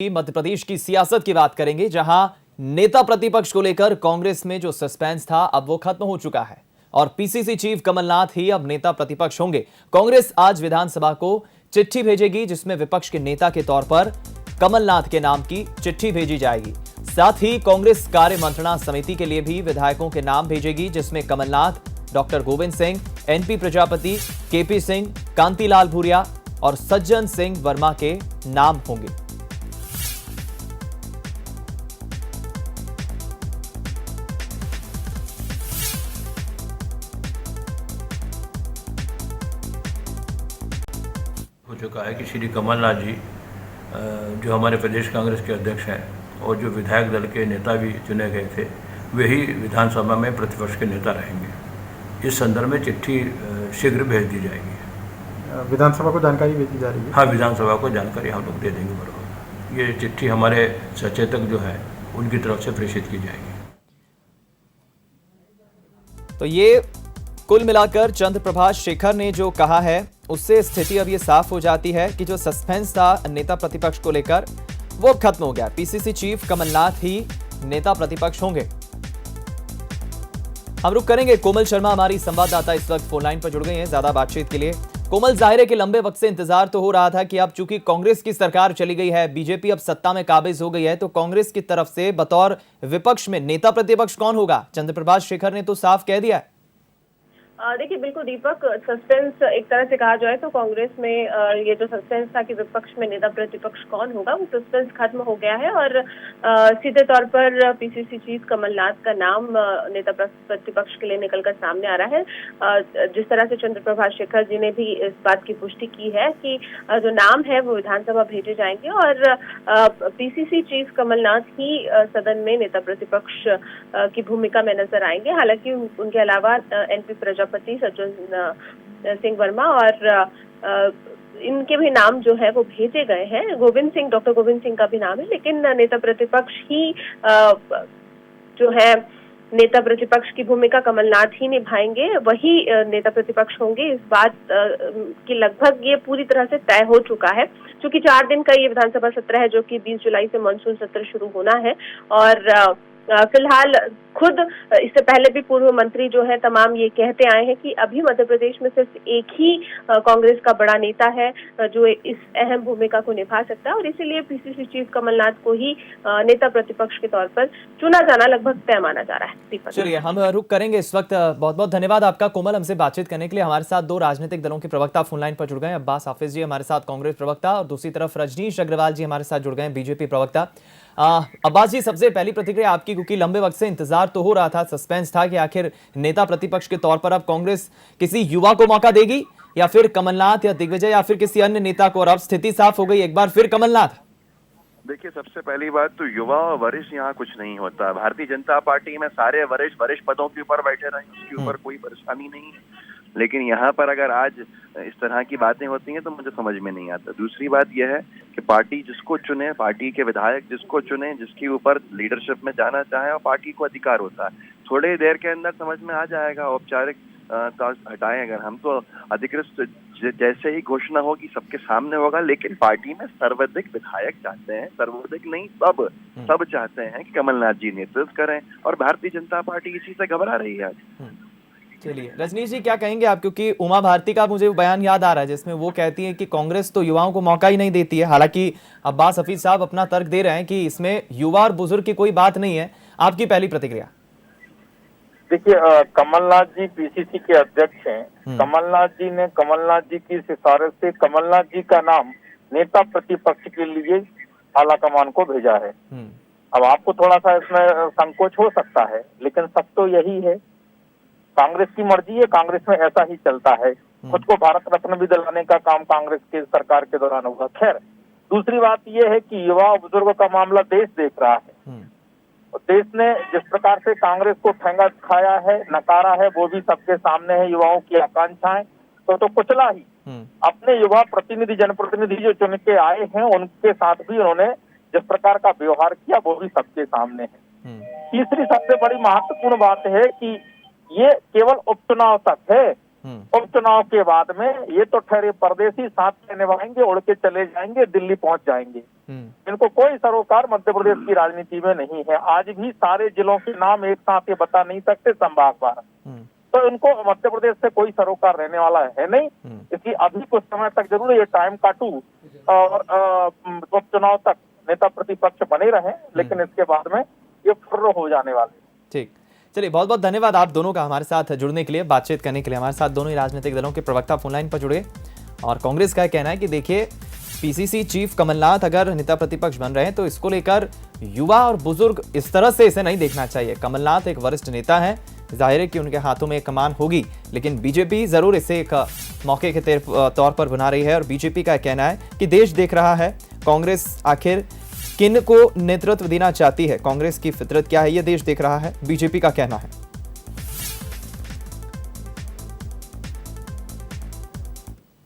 मध्य प्रदेश की सियासत की बात करेंगे, जहां नेता प्रतिपक्ष को लेकर कांग्रेस में जो सस्पेंस था अब वो खत्म हो चुका है और पीसीसी चीफ कमलनाथ ही अब नेता प्रतिपक्ष होंगे। कांग्रेस आज विधानसभा को चिट्ठी भेजेगी, जिसमें विपक्ष के नेता के तौर पर कमलनाथ के नाम की चिट्ठी भेजी जाएगी। साथ ही कांग्रेस कार्य मंत्रणा समिति के लिए भी विधायकों के नाम भेजेगी, जिसमें Kamal Nath, doctor Govind Singh, NP Prajapati, KP Singh, Kantilal Bhuria और सज्जन सिंह वर्मा के नाम होंगे। हो चुका है कि श्री कमलनाथ जी जो हमारे प्रदेश कांग्रेस के अध्यक्ष हैं और जो विधायक दल के नेता भी चुने गए थे, वही विधानसभा में प्रतिपक्ष के नेता रहेंगे। इस संदर्भ में चिट्ठी शीघ्र भेज दी जाएगी। विधानसभा को जानकारी भेजी जा रही है? हाँ, विधानसभा को जानकारी हम लोग दे देंगे बराबर। ये चिट्ठी हमारे सचेतक जो है उनकी तरफ से प्रेषित की जाएगी। तो ये कुल मिलाकर चंद्रप्रभाष शेखर ने जो कहा है, उससे स्थिति अब ये साफ हो जाती है कि जो सस्पेंस था नेता प्रतिपक्ष को लेकर वो खत्म हो गया। पीसीसी चीफ कमलनाथ ही नेता प्रतिपक्ष होंगे। हम रुक करेंगे। कोमल शर्मा हमारी संवाददाता इस वक्त फोन लाइन पर जुड़ गई हैं ज्यादा बातचीत के लिए। कोमल, जाहिर है कि लंबे वक्त से इंतजार तो हो रहा था कि अब चूंकि कांग्रेस की सरकार चली गई है, बीजेपी अब सत्ता में काबिज हो गई है, तो कांग्रेस की तरफ से बतौर विपक्ष में नेता प्रतिपक्ष कौन होगा? चंद्रप्रभाष शेखर ने तो साफ कह दिया है। देखिए, बिल्कुल दीपक, सस्पेंस एक तरह से कहा जाए तो कांग्रेस में ये जो सस्पेंस था कि विपक्ष में नेता प्रतिपक्ष कौन होगा, वो सस्पेंस खत्म हो गया है और सीधे तौर पर पीसीसी चीफ कमलनाथ का नाम नेता प्रतिपक्ष के लिए निकलकर सामने आ रहा है। जिस तरह से चंद्रप्रभाष शेखर जी ने भी इस बात की पुष्टि की है कि जो नाम है वो विधानसभा भेजे जाएंगे और पीसीसी चीफ कमलनाथ ही सदन में नेता प्रतिपक्ष की भूमिका में नजर आएंगे। हालांकि उनके अलावा एनपी प्रजापति, सज्जन सिंह वर्मा और इनके भी नाम जो है वो भेजे गए हैं। गोविंद सिंह, डॉक्टर गोविंद सिंह का भी नाम है, लेकिन नेता प्रतिपक्ष ही जो है नेता प्रतिपक्ष की भूमिका कमलनाथ ही निभाएंगे, वही नेता प्रतिपक्ष होंगे। इस बात की लगभग ये पूरी तरह से तय हो चुका है, क्योंकि 4 दिन का ये विधानसभा सत्र है जो कि 20 जुलाई से मानसून सत्र शुरू होना है और फिलहाल खुद इससे पहले भी पूर्व मंत्री जो है तमाम ये कहते आए हैं कि अभी मध्य प्रदेश में सिर्फ एक ही कांग्रेस का बड़ा नेता है जो इस अहम भूमिका को निभा सकता है और इसीलिए पीसीसी चीफ कमलनाथ को ही नेता प्रतिपक्ष के तौर पर चुना जाना लगभग तय माना जा रहा है। चलिए, हम रुक करेंगे इस वक्त। बहुत बहुत धन्यवाद आपका कोमल, हमसे बातचीत करने के लिए। हमारे साथ 2 राजनीतिक दलों के प्रवक्ता फोन लाइन पर जुड़ गए। अब्बास हाफिज जी हमारे साथ कांग्रेस प्रवक्ता और दूसरी तरफ रजनीश अग्रवाल जी हमारे साथ जुड़ गए बीजेपी प्रवक्ता। अब्बास जी, सबसे पहली प्रतिक्रिया आपकी, क्योंकि लंबे वक्त से इंतजार तो हो रहा था, सस्पेंस था कि आखिर नेता प्रतिपक्ष के तौर पर अब कांग्रेस किसी युवा को मौका देगी या फिर कमलनाथ या दिग्विजय या फिर किसी अन्य नेता को, और अब स्थिति साफ हो गई, एक बार फिर कमलनाथ। देखिए, सबसे पहली बात तो युवा और वरिष्ठ यहाँ कुछ नहीं होता। भारतीय जनता पार्टी में सारे वरिष्ठ पदों के ऊपर बैठे रहे, उसके ऊपर कोई परेशानी नहीं है। लेकिन यहाँ पर अगर आज इस तरह की बातें होती हैं तो मुझे समझ में नहीं आता। दूसरी बात यह है कि पार्टी जिसको चुने, पार्टी के विधायक जिसको चुने, जिसके ऊपर लीडरशिप में जाना चाहे, और पार्टी को अधिकार होता है, थोड़ी देर के अंदर समझ में आ जाएगा। औपचारिक हटाएं, अगर हम तो अधिकृत जैसे ही घोषणा होगी सबके सामने होगा। लेकिन पार्टी में सर्वाधिक विधायक चाहते हैं, सर्वाधिक नहीं सब चाहते हैं कि कमलनाथ जी नेतृत्व करें और भारतीय जनता पार्टी इसी से घबरा रही है आज। चलिए, रजनीश जी क्या कहेंगे आप, क्योंकि उमा भारती का मुझे बयान याद आ रहा है जिसमें वो कहती है कि कांग्रेस तो युवाओं को मौका ही नहीं देती है। हालांकि अब्बास हफीज साहब अपना तर्क दे रहे हैं कि इसमें युवा और बुजुर्ग की कोई बात नहीं है। आपकी पहली प्रतिक्रिया? देखिए, कमलनाथ जी पीसीसी के अध्यक्ष हैं। कमलनाथ जी की सिफारिश से कमलनाथ जी का नाम नेता प्रतिपक्ष के लिए आलाकमान को भेजा है। अब आपको थोड़ा सा इसमें संकोच हो सकता है, लेकिन सब तो यही है, कांग्रेस की मर्जी है, कांग्रेस में ऐसा ही चलता है। खुद को भारत रत्न भी दिलाने का काम कांग्रेस के सरकार के दौरान होगा। खैर, दूसरी बात यह है कि युवा और बुजुर्गों का मामला देश देख रहा है। देश ने जिस प्रकार से कांग्रेस को ठेंगा दिखाया है, नकारा है, वो भी सबके सामने है। युवाओं की आकांक्षाएं तो कुचला ही। अपने युवा प्रतिनिधि, जनप्रतिनिधि जो चुन के आए हैं, उनके साथ भी उन्होंने जिस प्रकार का व्यवहार किया वो भी सबके सामने है। तीसरी सबसे बड़ी महत्वपूर्ण बात है कि ये केवल उपचुनाव तक है। उपचुनाव के बाद में ये तो ठहरे परदेसी, साथ में निभाएंगे, उड़ के चले जाएंगे, दिल्ली पहुंच जाएंगे। इनको कोई सरोकार मध्य प्रदेश की राजनीति में नहीं है। आज भी सारे जिलों के नाम एक साथ ये बता नहीं सकते संभागवार, तो इनको मध्य प्रदेश से कोई सरोकार रहने वाला है नहीं। इसलिए अभी कुछ समय तक जरूर ये टाइम काटू और उपचुनाव तक नेता प्रतिपक्ष बने रहे, लेकिन इसके बाद में ये फुर्र हो जाने वाले। ठीक, चलिए बहुत बहुत धन्यवाद आप दोनों का हमारे साथ जुड़ने के लिए, बातचीत करने के लिए। हमारे साथ दोनों ही राजनीतिक दलों के प्रवक्ता फोन लाइन पर जुड़े और कांग्रेस का कहना है कि देखिए पीसीसी चीफ कमलनाथ अगर नेता प्रतिपक्ष बन रहे हैं तो इसको लेकर युवा और बुजुर्ग इस तरह से इसे नहीं देखना चाहिए। कमलनाथ एक वरिष्ठ नेता है, जाहिर है कि उनके हाथों में एक कमान होगी, लेकिन बीजेपी जरूर इसे एक मौके के तौर पर बना रही है। और बीजेपी का कहना है कि देश देख रहा है कांग्रेस आखिर किन को नेतृत्व देना चाहती है, कांग्रेस की फितरत क्या है ये देश देख रहा है, बीजेपी का कहना है।